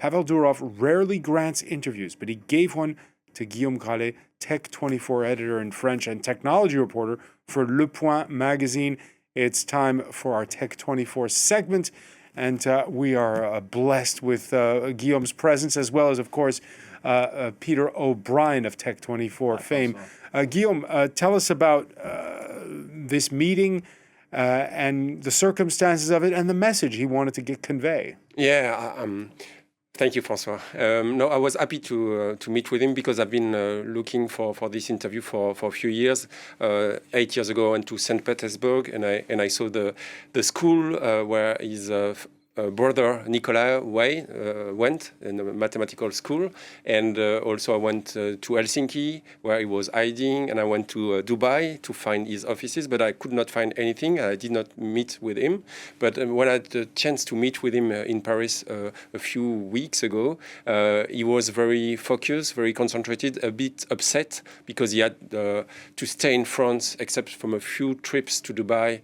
Pavel Durov rarely grants interviews, but he gave one to Guillaume Gralet, Tech24 editor in French and technology reporter for Le Point magazine. It's time for our Tech24 segment, and we are blessed with Guillaume's presence, as well as, of course, Peter O'Brien of Tech24 fame. Guillaume, tell us about this meeting and the circumstances of it and the message he wanted to convey. Yeah, thank you, François. No, I was happy to meet with him because I've been looking for this interview for a few years. 8 years ago, I went to St. Petersburg and I saw the school where his brother Nikolai went in a mathematical school, and also I went to Helsinki where he was hiding, and I went to Dubai to find his offices, but I could not find anything. I did not meet with him. But when I had the chance to meet with him in Paris a few weeks ago, he was very focused, very concentrated, a bit upset because he had to stay in France except from a few trips to Dubai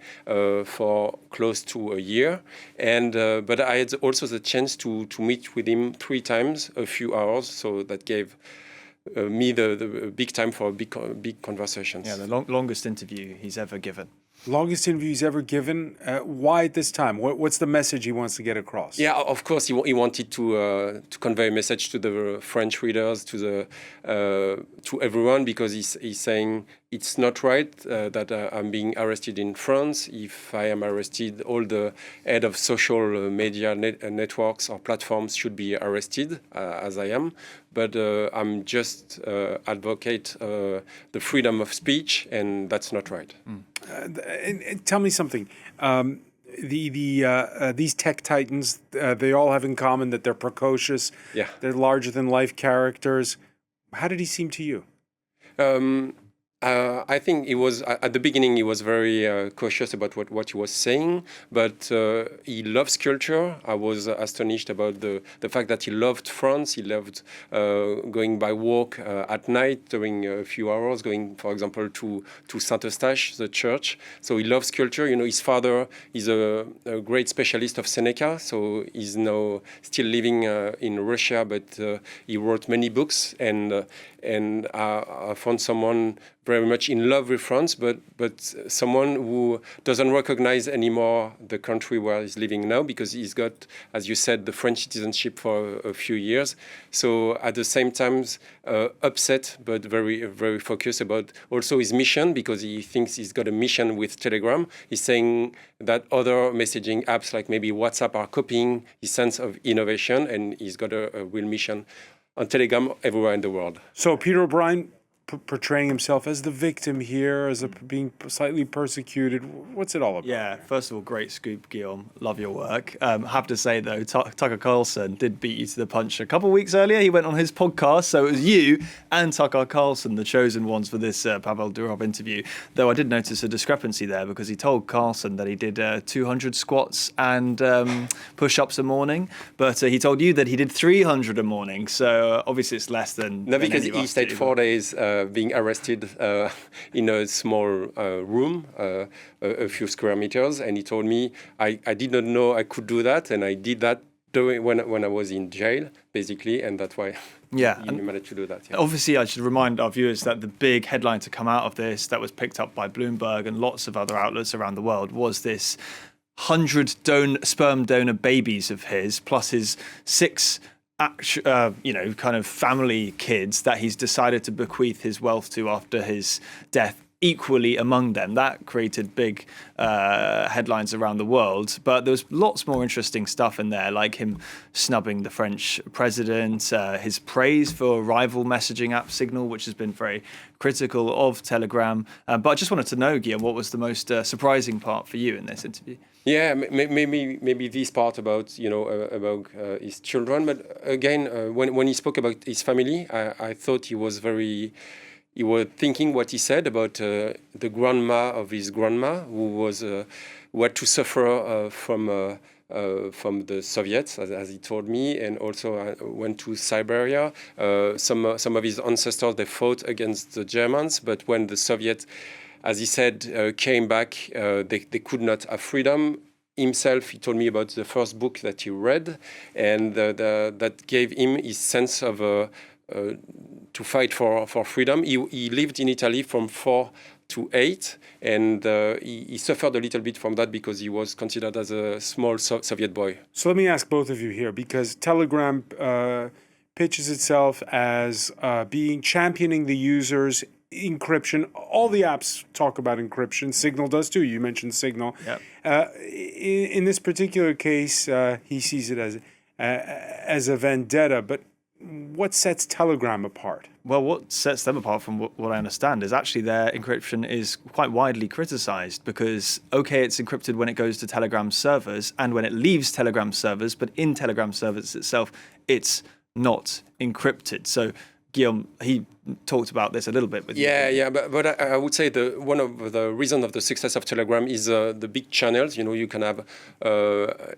for close to a year. And but I had also the chance to meet with him 3 times, a few hours. So that gave me the big time for big conversations. Yeah, the longest interview he's ever given. Longest interview he's ever given. Why at this time? What's the message he wants to get across? Yeah, of course, he wanted to convey a message to the French readers, to everyone, because he's saying it's not right that I'm being arrested in France. If I am arrested, all the head of social media networks or platforms should be arrested, as I am. But I'm just advocate the freedom of speech, and that's not right. And tell me something. These tech titans, they all have in common that they're precocious. Yeah. They're larger than life characters. How did he seem to you? I think he was at the beginning. He was very cautious about what he was saying, but he loves culture. I was astonished about the fact that he loved France. He loved going by walk at night during a few hours, going, for example, to Saint-Eustache, the church. So he loves culture. You know, his father is a great specialist of Seneca, so he's now still living in Russia, but he wrote many books, and I found someone very much in love with France, but someone who doesn't recognize anymore the country where he's living now, because he's got, as you said, the French citizenship for a few years. So at the same time, upset, but very, very focused about also his mission, because he thinks he's got a mission with Telegram. He's saying that other messaging apps like maybe WhatsApp are copying his sense of innovation, and he's got a real mission on Telegram everywhere in the world. So Peter O'Brien portraying himself as the victim here, as being slightly persecuted. What's it all about? Yeah, first of all, great scoop, Guillaume. Love your work. Have to say, though, Tucker Carlson did beat you to the punch a couple of weeks earlier. He went on his podcast, so it was you and Tucker Carlson, the chosen ones for this Pavel Durov interview. Though I did notice a discrepancy there, because he told Carlson that he did 200 squats and push-ups a morning, but he told you that he did 300 a morning. So obviously it's less than... No, because he stayed 4 days being arrested in a small room, a few square meters, and he told me I did not know I could do that, and I did that when I was in jail, basically, and that's why you managed to do that. Yeah. Obviously, I should remind our viewers that the big headline to come out of this, that was picked up by Bloomberg and lots of other outlets around the world, was this 100 sperm donor babies of his, plus his 6 kind of family kids that he's decided to bequeath his wealth to after his death, equally among them. That created big headlines around the world. But there was lots more interesting stuff in there, like him snubbing the French president, his praise for rival messaging app Signal, which has been very critical of Telegram. But I just wanted to know, Guillaume, what was the most surprising part for you in this interview? Yeah, maybe this part about his children, but again, when he spoke about his family, I thought he was thinking what he said about the grandma of his grandma, who had to suffer from the Soviets, as he told me, and also went to Siberia. Some of his ancestors, they fought against the Germans, but when the Soviets, as he said, came back, they could not have freedom. himself, he told me about the first book that he read, and that gave him his sense of to fight for freedom. He lived in Italy from 4 to 8, and he suffered a little bit from that because he was considered as a small Soviet boy. So let me ask both of you here, because Telegram pitches itself as being championing the users encryption. All the apps talk about encryption. Signal does too. You mentioned Signal. Yep. In this particular case, he sees it as a vendetta. But what sets Telegram apart? Well, what sets them apart from what I understand is actually their encryption is quite widely criticized because, okay, it's encrypted when it goes to Telegram servers and when it leaves Telegram servers, but in Telegram servers itself, it's not encrypted. So Guillaume, he talked about this a little bit with you. Yeah, but I would say one of the reasons of the success of Telegram is the big channels. You know, you can have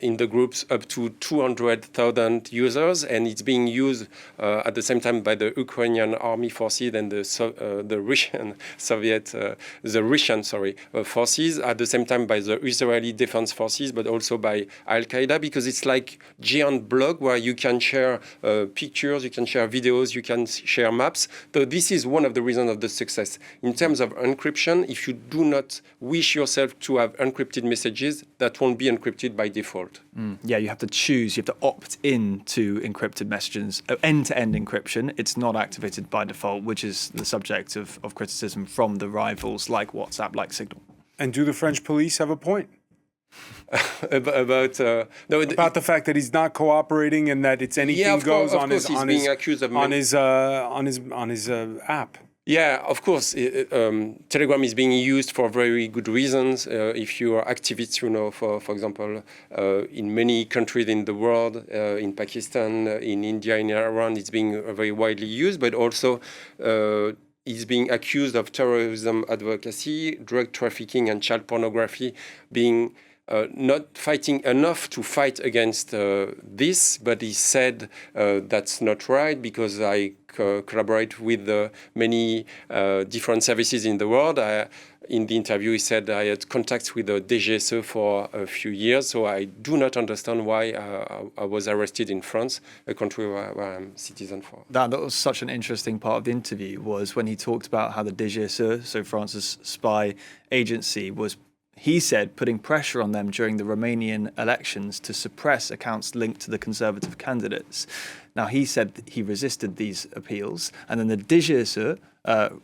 in the groups up to 200,000 users, and it's being used at the same time by the Ukrainian army forces and the Russian forces, at the same time by the Israeli defense forces, but also by Al Qaeda, because it's like giant blog where you can share pictures, you can share videos, you can share maps. So this is one of the reasons of the success. In terms of encryption, if you do not wish yourself to have encrypted messages, that won't be encrypted by default. Yeah, you have to choose, you have to opt in to encrypted messages, end-to-end encryption. It's not activated by default, which is the subject of criticism from the rivals like WhatsApp, like Signal. And do the French police have a point? about the fact that he's not cooperating and that it's anything goes on his app. Yeah, of course. Telegram is being used for very good reasons. If you are activists, you know, for example, in many countries in the world, in Pakistan, in India, in Iran, it's being very widely used, but also is being accused of terrorism advocacy, drug trafficking, and child pornography, being not fighting enough to fight against this, but he said that's not right because I collaborate with many different services in the world. In the interview, he said I had contacts with the DGSE for a few years, so I do not understand why I was arrested in France, a country where I'm citizen for. That was such an interesting part of the interview, was when he talked about how the DGSE, so France's spy agency, was, he said, putting pressure on them during the Romanian elections to suppress accounts linked to the Conservative candidates. Now, he said he resisted these appeals, and then the DGSE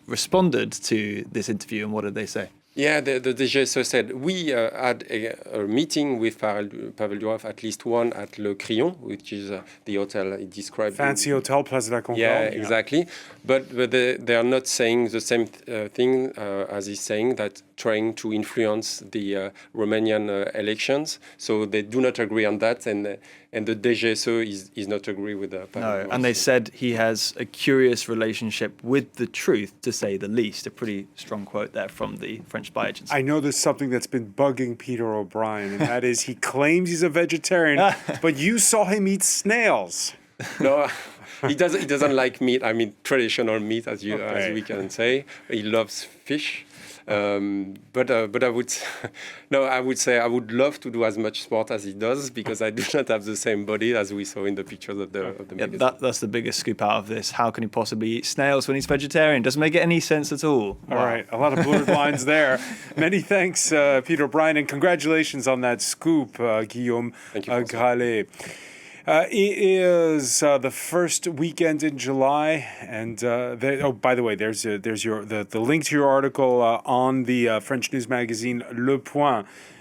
responded to this interview, and what did they say? Yeah, the DGSE said, we had a meeting with Pavel Durov, at least one at Le Crillon, which is the hotel he described. Fancy hotel, Place de la Concorde. Yeah, exactly. But they are not saying the same thing as he's saying, that trying to influence the Romanian elections. So they do not agree on that, and the DGSE is not agree with Pavel. No, and they said he has a curious relationship with the truth, to say the least. A pretty strong quote there from the French spy agency. I know there's something that's been bugging Peter O'Brien, and that is he claims he's a vegetarian, but you saw him eat snails. No, he doesn't like meat. I mean, traditional meat, as we can say. He loves fish. But I would say I would love to do as much sport as he does, because I do not have the same body as we saw in the pictures of the magazine. That's the biggest scoop out of this. How can he possibly eat snails when he's vegetarian? Doesn't make any sense at all. All right, a lot of blurred lines there. Many thanks, Peter O'Brien, and congratulations on that scoop, Guillaume Gralet. It is the first weekend in July, and by the way, there's the link to your article on the French news magazine Le Point.